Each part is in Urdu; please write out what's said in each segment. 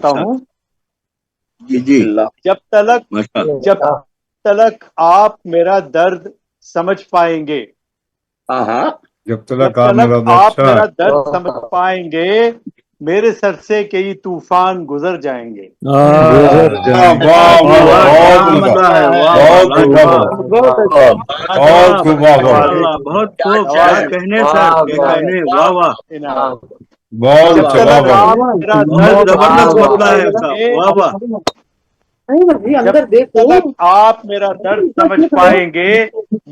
سناتا ہوں. جی جی جب تلک آپ میرا درد سمجھ پائیں گے، جب جب تک آپ میرا تلک آپ اچھا میرا درد سمجھ پائیں گے، میرے سر سے کئی طوفان گزر جائیں گے. واہ واہ بہت عمدہ، بہت خوب، بہت خوب، بہت خوب، کیا کہنے سر، کیا کہنے، واہ واہ، بہت جب اچھا، تلک واہ آپ میرا درد زبردست سمجھ مطلع ہے پائیں صاحب، گے، واہ واہ. جب تلک آپ میرا درد سمجھ پائیں گے،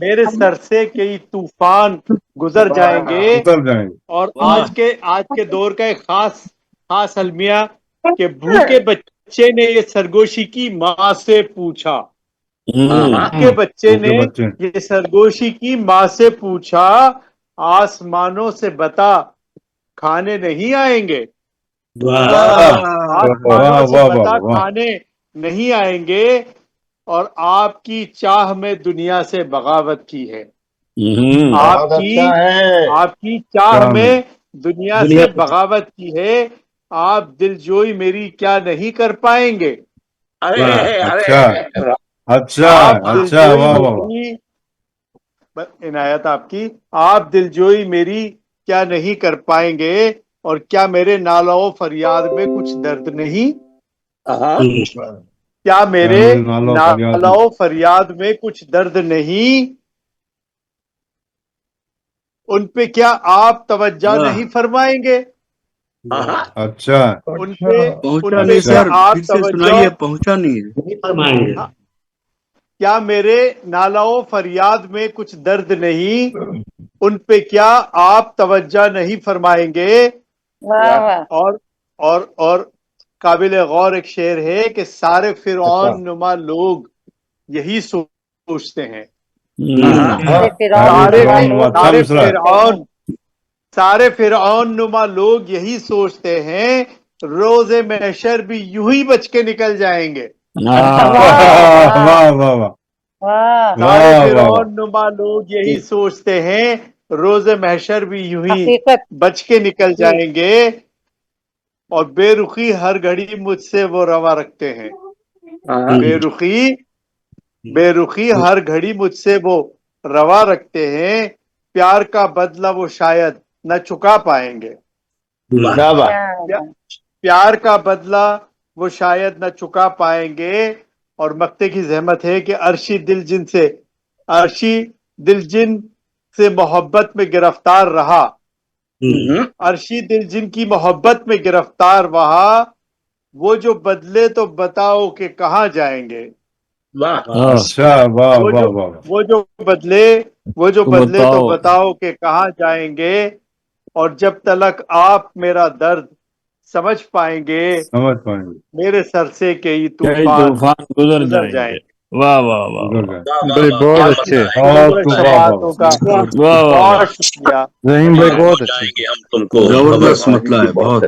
میرے سر سے کئی طوفان گزر جائیں گے. اتر جائیں گے. اور آج کے دور کا ایک خاص المیہ کہ بھوکے بچے نے یہ سرگوشی کی ماں سے پوچھا. بھوکے بچے نے یہ سرگوشی کی ماں سے پوچھا، آسمانوں سے بتا کھانے نہیں آئیں گے. آسمانوں سے بتا کھانے نہیں آئیں گے، اور آپ کی چاہ میں دنیا سے بغاوت کی ہے. آپ کی چاہ میں دنیا سے بغاوت کی ہے. آپ دلجوئی میری کیا نہیں کر پائیں گے. اچھا اچھا آپ اچھا، دلجوئی واہ واہ، میری، عنایت آپ کی، آپ دلجوئی میری کیا نہیں کر پائیں گے، اور کیا میرے نالہ و فریاد میں کچھ درد نہیں. کیا میرے نالہ و فریاد میں کچھ درد نہیں، ان پہ کیا آپ توجہ نہیں فرمائیں گے. اچھا پہنچا نہیں کیا سر، آپ پھر سے توجہ، سنائیے، پہنچا نہیں. کیا میرے نالہ و فریاد میں کچھ درد نہیں، ان پہ کیا آپ توجہ نہیں فرمائیں گے. اور قابل غور ایک شعر ہے کہ سارے فرعون نما لوگ یہی سوچتے ہیں. سارے فرعون نما لوگ یہی سوچتے ہیں، روز محشر بھی یوں ہی بچ کے نکل جائیں گے. سارے فرعون نما لوگ یہی سوچتے ہیں، روز محشر بھی یوں ہی بچ کے نکل جائیں گے. اور بے رخی ہر گھڑی مجھ سے وہ روا رکھتے ہیں. بے رخی ہر گھڑی مجھ سے وہ روا رکھتے ہیں. پیار کا بدلہ وہ شاید نہ چکا پائیں گے. پیار کا بدلہ وہ شاید نہ چکا پائیں گے. اور مقتے کی زحمت ہے کہ عرشی دل جن سے محبت میں گرفتار رہا. عرشی دل جن کی محبت میں گرفتار وہاں، وہ جو بدلے تو بتاؤ کہ کہاں جائیں گے. وہ جو بدلے تو بتاؤ کہ کہاں جائیں گے. اور جب تلک آپ میرا درد سمجھ پائیں گے، میرے سر سے کئی طوفان گزر جائیں گے. واہ واہ واہ، بہت اچھے، باتوں کا بہت شکریہ. رحیم بھائی بہت اچھے. زبردست مطلع ہے، بہت.